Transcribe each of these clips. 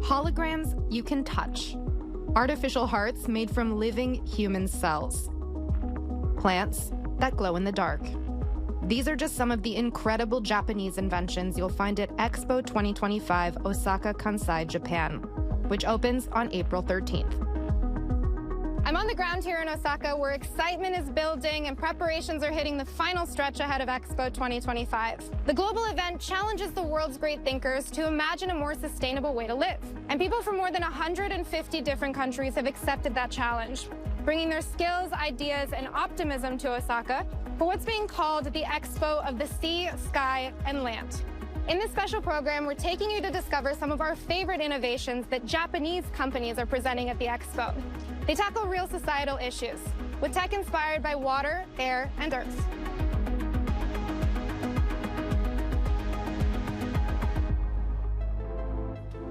Holograms you can touch. Artificial hearts made from living human cells. Plants that glow in the dark. These are just some of the incredible Japanese inventions you'll find at Expo 2025 Osaka Kansai, Japan, which opens on April 13th. I'm on the ground here in Osaka where excitement is building and preparations are hitting the final stretch ahead of Expo 2025. The global event challenges the world's great thinkers to imagine a more sustainable way to live. And people from more than 150 different countries have accepted that challenge, bringing their skills, ideas, and optimism to Osaka for what's being called the Expo of the Sea, Sky, and Land. In this special program, we're taking you to discover some of our favorite innovations that Japanese companies are presenting at the Expo. They tackle real societal issues, with tech inspired by water, air, and earth.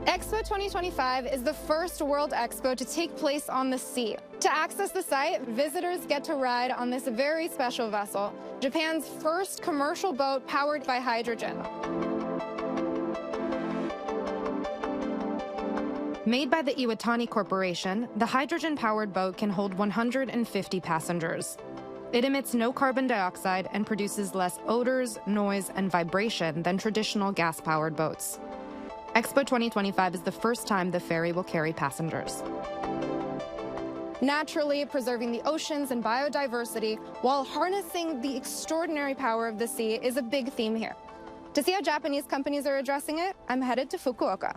Expo 2025 is the first World Expo to take place on the sea. To access the site, visitors get to ride on this very special vessel, Japan's first commercial boat powered by hydrogen. Made by the Iwatani Corporation, the hydrogen-powered boat can hold 150 passengers. It emits no carbon dioxide and produces less odors, noise, and vibration than traditional gas-powered boats. Expo 2025 is the first time the ferry will carry passengers. Naturally, preserving the oceans and biodiversity while harnessing the extraordinary power of the sea is a big theme here. To see how Japanese companies are addressing it, I'm headed to Fukuoka.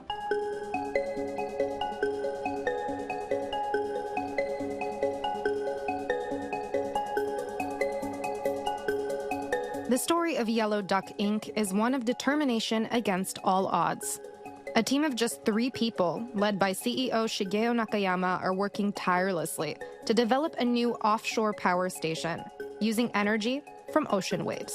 The story of Yellow Duck Inc. is one of determination against all odds. A team of just 3 people, led by CEO Shigeo Nakayama, are working tirelessly to develop a new offshore power station using energy from ocean waves.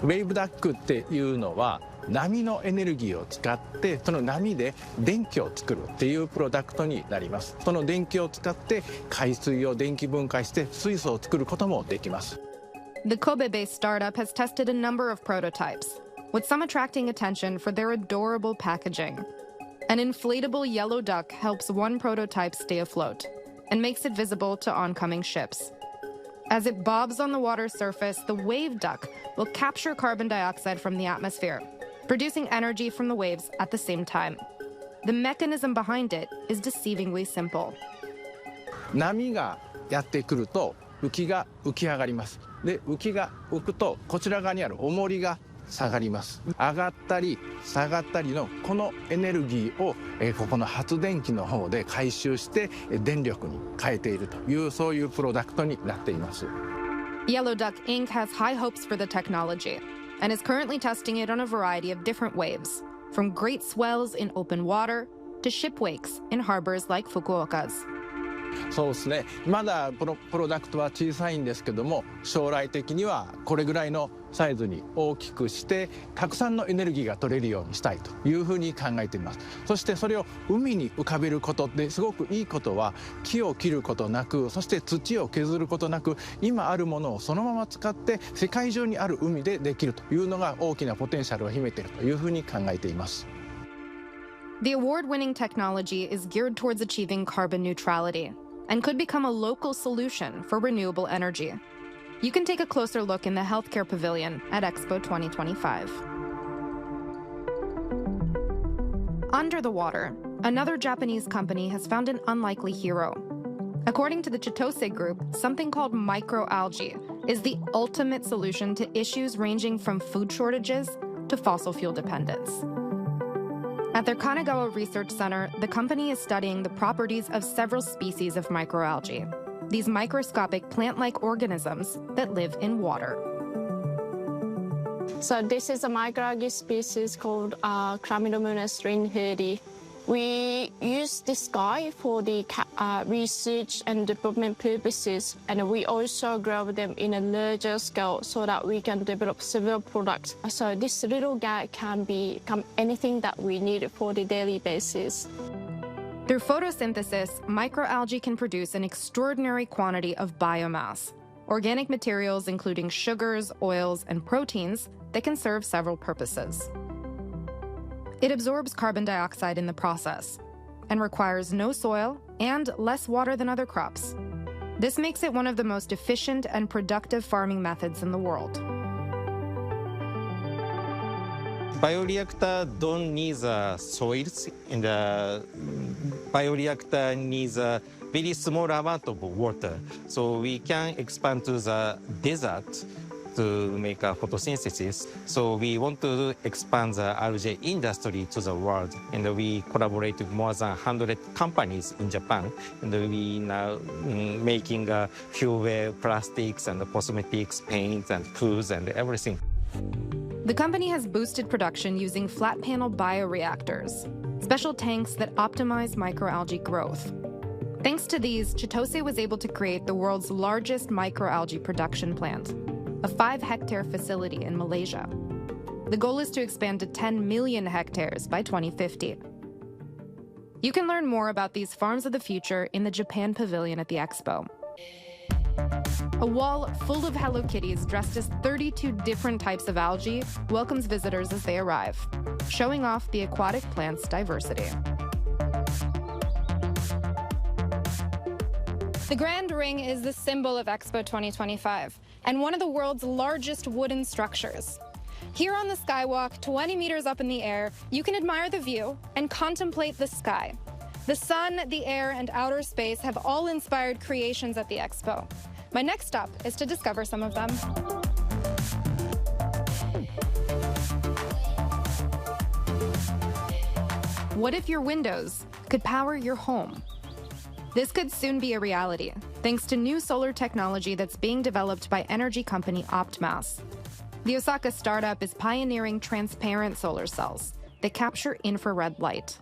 ウェーブダックっていうのは波のエネルギーを使ってその波で電気を作るっていうプロダクトになります。その電気を使って海水を電気分解して水素を作ることもできます。The Kobe-based startup has tested a number of prototypes, with some attracting attention for their adorable packaging. An inflatable yellow duck helps one prototype stay afloat and makes it visible to oncoming ships. As it bobs on the water surface, the wave duck will capture carbon dioxide from the atmosphere, producing energy from the waves at the same time. The mechanism behind it is deceivingly simple. 波がやってくると浮きが浮き上がります。で、浮きが浮くとこちら側にある重りが下がります。上がったり下がったりのこのエネルギーをここの発電機の方で回収して電力に変えているというそういうプロダクトになっています。Yellow Duck Inc. has high hopes for the technology and is currently testing it on a variety of different waves, from great swells in open water to ship wakes in harbors like Fukuoka's. そうですね。まだプロダクトは小さいんですけども、将来的にはこれぐらいのサイズに大きくしてたくさんのエネルギーが取れるようにしたいというふうに考えています。そしてそれを海に浮かべることですごくいいことは木を切ることなく、そして土を削ることなく、今あるものをそのまま使って世界中にある海でできるというのが大きなポテンシャルを秘めているというふうに考えています。The award-winning technology is geared towards achieving carbon neutrality and could become a local solution for renewable energy. You can take a closer look in the healthcare pavilion at Expo 2025. Under the water, another Japanese company has found an unlikely hero. According to the Chitose Group, something called microalgae is the ultimate solution to issues ranging from food shortages to fossil fuel dependence. At their Kanagawa Research Center, the company is studying the properties of several species of microalgae, these microscopic plant-like organisms that live in water. So this is a microalgae species called Chlamydomonas reinhardi. We use this guy for the research and development purposes, and we also grow them in a larger scale so that we can develop several products. So this little guy can become anything that we need for the daily basis. Through photosynthesis, microalgae can produce an extraordinary quantity of biomass, organic materials including sugars, oils, and proteins that can serve several purposes. It absorbs carbon dioxide in the process and requires no soil and less water than other crops. This makes it one of the most efficient and productive farming methods in the world. Bioreactor don't need soils, and the bioreactor needs a very small amount of water. So we can expand to the desert to make a photosynthesis. So we want to expand the algae industry to the world. And we collaborate with more than 100 companies in Japan. And we now making fuel, plastics, and cosmetics, paints, and foods, and everything. The company has boosted production using flat panel bioreactors, special tanks that optimize microalgae growth. Thanks to these, Chitose was able to create the world's largest microalgae production plant, a 5-hectare facility in Malaysia. The goal is to expand to 10 million hectares by 2050. You can learn more about these farms of the future in the Japan Pavilion at the Expo. A wall full of Hello Kitties dressed as 32 different types of algae welcomes visitors as they arrive, showing off the aquatic plant's diversity. The Grand Ring is the symbol of Expo 2025 and one of the world's largest wooden structures. Here on the skywalk, 20 meters up in the air, you can admire the view and contemplate the sky. The sun, the air, and outer space have all inspired creations at the Expo. My next stop is to discover some of them. What if your windows could power your home? This could soon be a reality, thanks to new solar technology that's being developed by energy company Optmas. The Osaka startup is pioneering transparent solar cells that capture infrared light.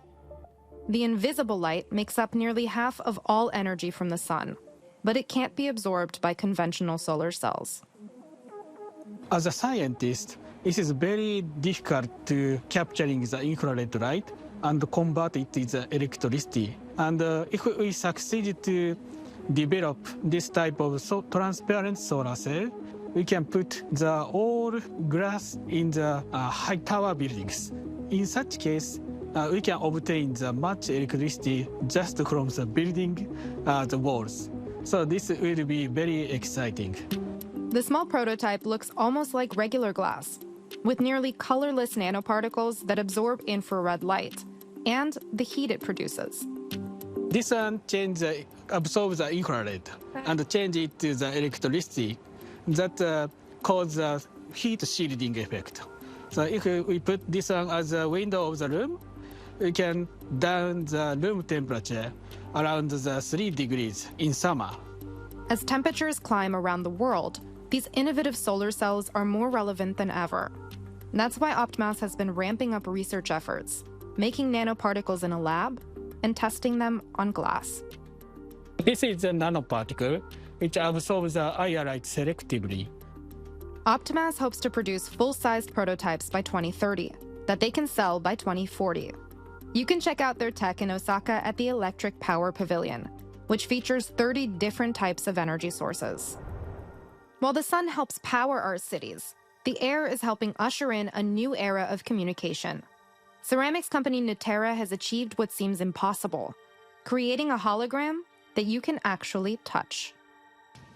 The invisible light makes up nearly half of all energy from the sun, but it can't be absorbed by conventional solar cells. As a scientist, it is very difficult to capturing the infrared light and convert it into electricity. And if we succeed to develop this type of transparent solar cell, we can put the all glass in the high tower buildings. In such case, we can obtain the much electricity just from the building, the walls. So this will be very exciting. The small prototype looks almost like regular glass, with nearly colorless nanoparticles that absorb infrared light and the heat it produces. This one absorbs the infrared and change it to the electricity that cause the heat shielding effect. So if we put this one as a window of the room, we can down the room temperature around the 3 degrees in summer. As temperatures climb around the world, these innovative solar cells are more relevant than ever. That's why Optmas has been ramping up research efforts, making nanoparticles in a lab and testing them on glass. This is a nanoparticle which absorbs the IR light selectively. Optmas hopes to produce full-sized prototypes by 2030 that they can sell by 2040. You can check out their tech in Osaka at the Electric Power Pavilion, which features 30 different types of energy sources. While the sun helps power our cities, the air is helping usher in a new era of communication. Ceramics company Nutera has achieved what seems impossible, creating a hologram that you can actually touch.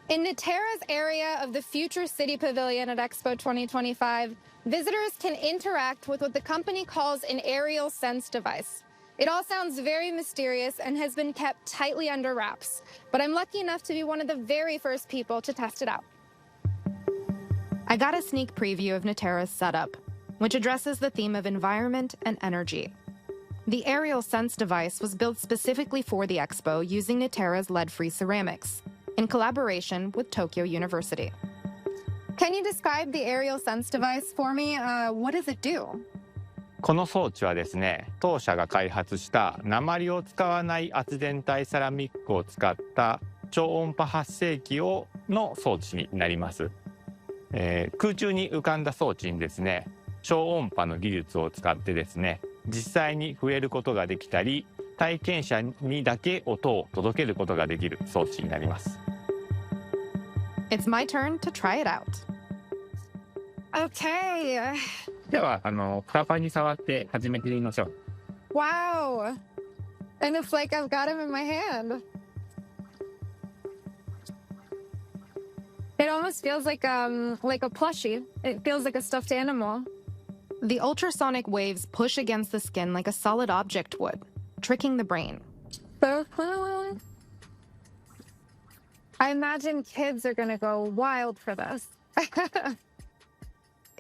In Nutera's area of the Future City Pavilion at Expo 2025, visitors can interact with what the company calls an aerial sense device. It all sounds very mysterious and has been kept tightly under wraps, but I'm lucky enough to be one of the very first people to test it out. I got a sneak preview of Nutera's setup, which addresses the theme of environment and energy. The aerial sense device was built specifically for the Expo using Nutera's lead-free ceramics, in collaboration with Tokyo University. Can you describe the aerial sense device for me? What does it do? この装置はですね、当社が開発した鉛を使わない圧電体セラミックを使った超音波発生器の装置になります。空中に浮かんだ装置にですね、超音波の技術を使ってですね、実際に触れることができたり、体験者にだけ音を届けることができる装置になります。It's my turn to try it out. Okay, ではフラパンに触って始めてみましょう。 Wow. And it's like I've got him in my hand. It almost feels like a plushie. It feels like a stuffed animal. The ultrasonic waves push against the skin like a solid object would, tricking the brain. So cool. I imagine kids are going to go wild for this.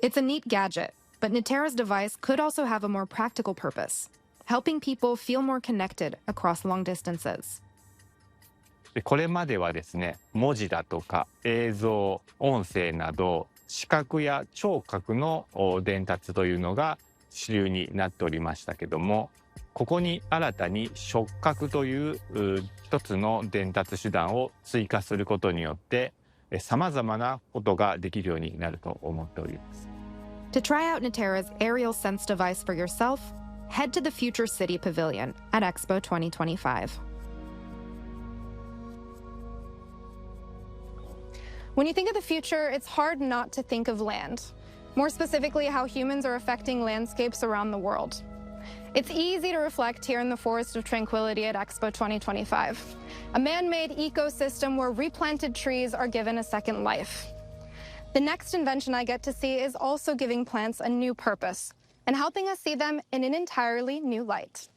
It's a neat gadget, but Natera's device could also have a more practical purpose, helping people feel more connected across long distances. でこれまではですね、文字だとか映像、音声など視覚や聴覚の伝達というのが主流になっておりましたけども、ここに新たに触覚という一つの伝達手段を追加することによってさまざまなことができるようになると思っております。 To try out Natera's aerial sense device for yourself, head to the Future City Pavilion at Expo 2025. When you think of the future, it's hard not to think of land. More specifically, how humans are affecting landscapes around the world. It's easy to reflect here in the Forest of Tranquility at Expo 2025, a man-made ecosystem where replanted trees are given a second life. The next invention I get to see is also giving plants a new purpose and helping us see them in an entirely new light.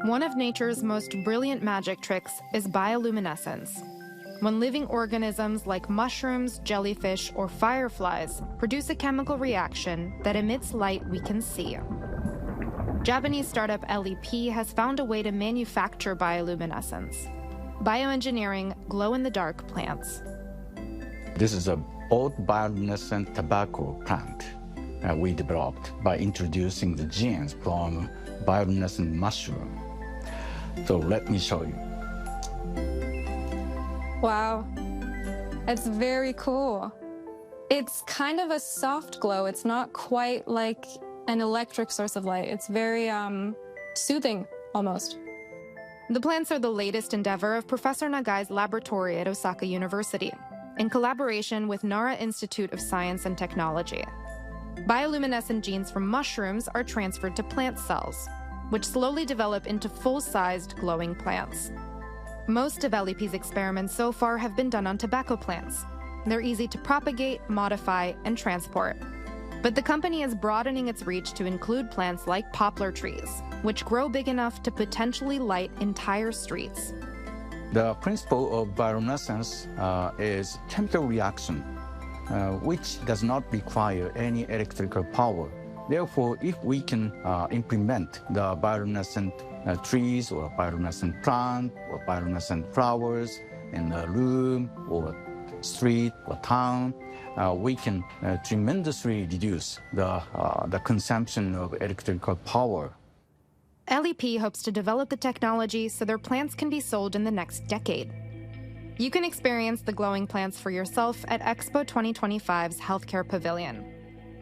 One of nature's most brilliant magic tricks is bioluminescence. When living organisms like mushrooms, jellyfish, or fireflies produce a chemical reaction that emits light we can see. Japanese startup LEP has found a way to manufacture bioluminescence, bioengineering glow-in-the-dark plants. This is an old bioluminescent tobacco plant we developed by introducing the genes from bioluminescent mushroom. So let me show you. Wow. It's very cool. It's kind of a soft glow. It's not quite like an electric source of light. It's very soothing, almost. The plants are the latest endeavor of Professor Nagai's laboratory at Osaka University, in collaboration with Nara Institute of Science and Technology. Bioluminescent genes from mushrooms are transferred to plant cells, which slowly develop into full-sized glowing plants. Most of LEP's experiments so far have been done on tobacco plants. They're easy to propagate, modify, and transport. But the company is broadening its reach to include plants like poplar trees, which grow big enough to potentially light entire streets. The principle of bioluminescence is chemical reaction, which does not require any electrical power. Therefore, if we can implement the bioluminescent trees or bioluminescent plant or bioluminescent flowers in a room or street or town, we can tremendously reduce the consumption of electrical power. LEP hopes to develop the technology so their plants can be sold in the next decade. You can experience the glowing plants for yourself at Expo 2025's Healthcare Pavilion,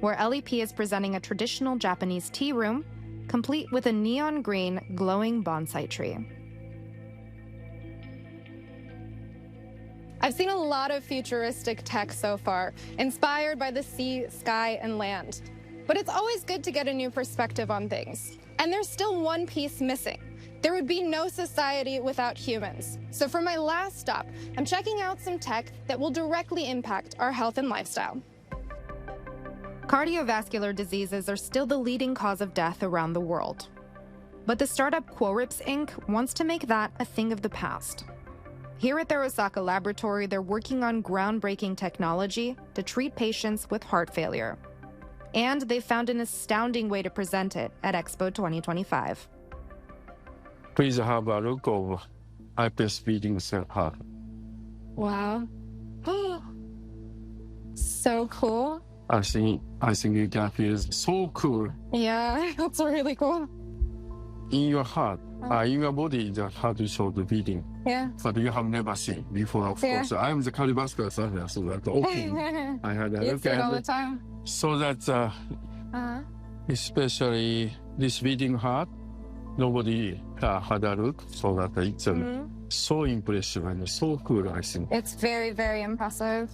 where LEP is presenting a traditional Japanese tea room, complete with a neon green glowing bonsai tree. I've seen a lot of futuristic tech so far, inspired by the sea, sky, and land. But it's always good to get a new perspective on things. And there's still one piece missing. There would be no society without humans. So for my last stop, I'm checking out some tech that will directly impact our health and lifestyle. Cardiovascular diseases are still the leading cause of death around the world. But the startup Quorips Inc. wants to make that a thing of the past. Here at their Osaka laboratory, they're working on groundbreaking technology to treat patients with heart failure. And they found an astounding way to present it at Expo 2025. Please have a look of iPS beating heart. Wow. So cool. I think you can feel so cool. Yeah, that's really cool. In your heart, in your body, the heart is showed beating. Yeah. But you have never seen before, of course. I am the cardiovascular surgeon, so that's okay. I had a You look see it all the at time. so that especially this beating heart, nobody had a look, so that it's so impressive and so cool, I think. It's very, very impressive.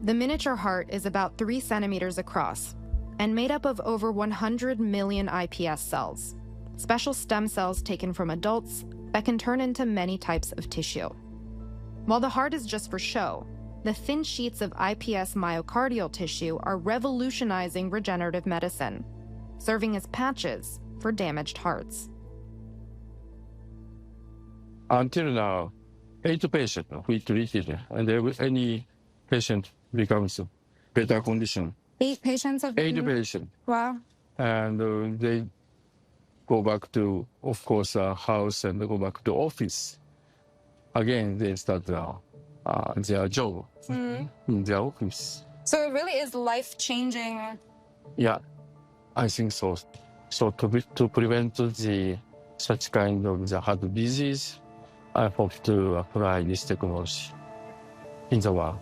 The miniature heart is about 3 centimeters across and made up of over 100 million iPS cells, special stem cells taken from adults that can turn into many types of tissue. While the heart is just for show, the thin sheets of iPS myocardial tissue are revolutionizing regenerative medicine, serving as patches for damaged hearts. Until now, 8 patients we treated, and any patient becomes better condition. 8 patients have 8 patients. Wow. And they go back to, of course, house and go back to office. Again, they start their job in their office. So it really is life-changing. Yeah, I think so. So to prevent such kind of the heart disease, I hope to apply this technology in the world.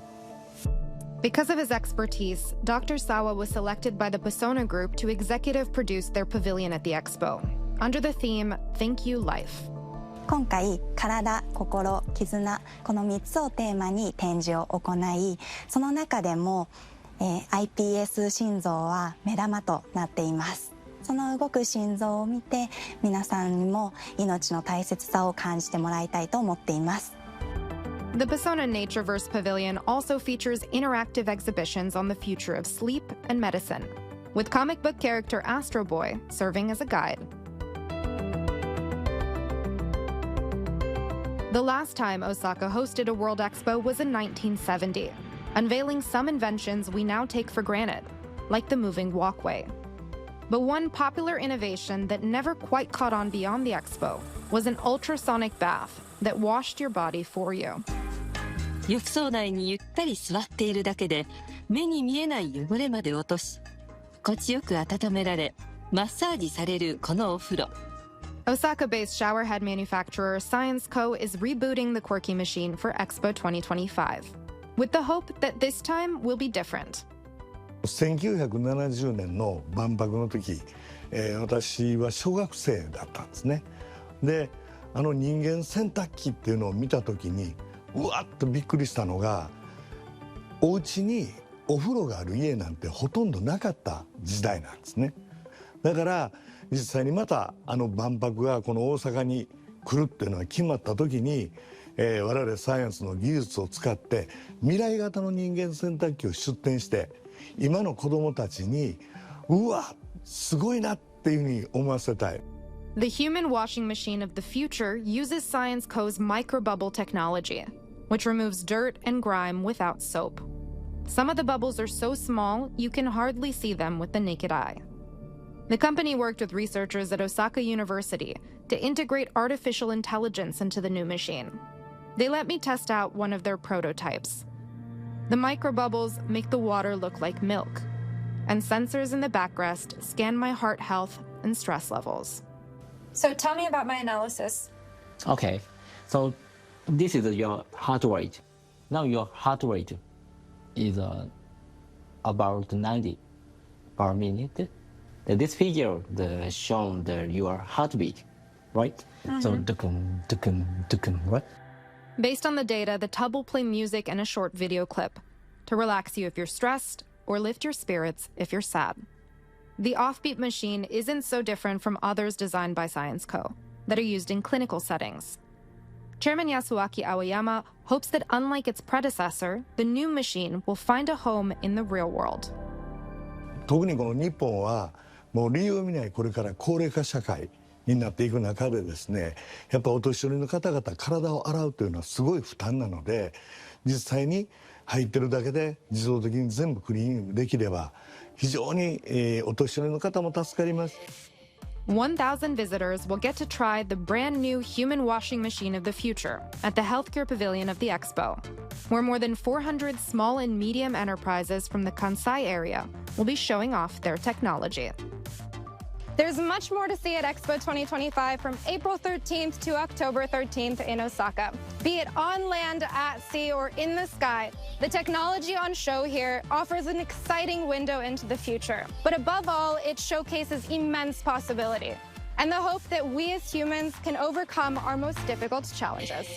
Because of his expertise, Dr. Sawa was selected by the Persona Group to executive produce their pavilion at the Expo, under the theme, Thank You Life. 今回、体、心、絆、この3つをテーマに展示を行い、その中でも、iPS 心臓は目玉となっています。その動く心臓を見て、皆さんにも命の大切さを感じてもらいたいと思っています。The Persona Natureverse Pavilion also features interactive exhibitions on the future of sleep and medicine, with comic book character Astro Boy serving as a guide. The last time Osaka hosted a World Expo was in 1970, unveiling some inventions we now take for granted, like the moving walkway. But one popular innovation that never quite caught on beyond the Expo was an ultrasonic bath that washed your body for you. 浴槽内にゆったり座っているだけで目に見えない汚れまで落とし、心地よく温められ、マッサージされるこのお風呂。Osaka-based showerhead manufacturer Science Co. is rebooting the quirky machine for Expo 2025, with the hope that this time will be different. 1970年の万博の時、私は小学生だったんですね。で、人間洗濯機っていうのを見た時にうわっとびっくりしたのが、お家にお風呂がある家なんてほとんどなかった時代なんですね。だから実際にまた万博がこの大阪に来るっていうのが決まった時に、我々サイエンスの技術を使って未来型の人間洗濯機を出展して、今の子どもたちにうわすごいなっていうふうに思わせたい。The human washing machine of the future uses Science Co.'s microbubble technology, which removes dirt and grime without soap. Some of the bubbles are so small you can hardly see them with the naked eye. The company worked with researchers at Osaka University to integrate artificial intelligence into the new machine. They let me test out one of their prototypes. The microbubbles make the water look like milk, and sensors in the backrest scan my heart health and stress levels. So tell me about my analysis. Okay, so this is your heart rate. Now your heart rate is about 90 per minute. This figure shows your heartbeat, right? So right? Based on the data, the tub will play music and a short video clip to relax you if you're stressed or lift your spirits if you're sad. The offbeat machine isn't so different from others designed by Science Co. that are used in clinical settings. Chairman Yasuaki Aoyama hopes that unlike its predecessor, the new machine will find a home in the real world. 特にこの日本はもう理由を見ないこれから高齢化社会になっていく中でですね、やっぱお年寄りの方々体を洗うというのはすごい負担なので、実際に入ってるだけで自動的に全部クリーニングできれば非常にお年寄りの方も助かります。1,000 visitors will get to try the brand new human washing machine of the future at the Healthcare Pavilion of the Expo, where more than 400 small and medium enterprises from the Kansai area will be showing off their technology. There's much more to see at Expo 2025 from April 13th to October 13th in Osaka. Be it on land, at sea, or in the sky, the technology on show here offers an exciting window into the future. But above all, it showcases immense possibility and the hope that we as humans can overcome our most difficult challenges.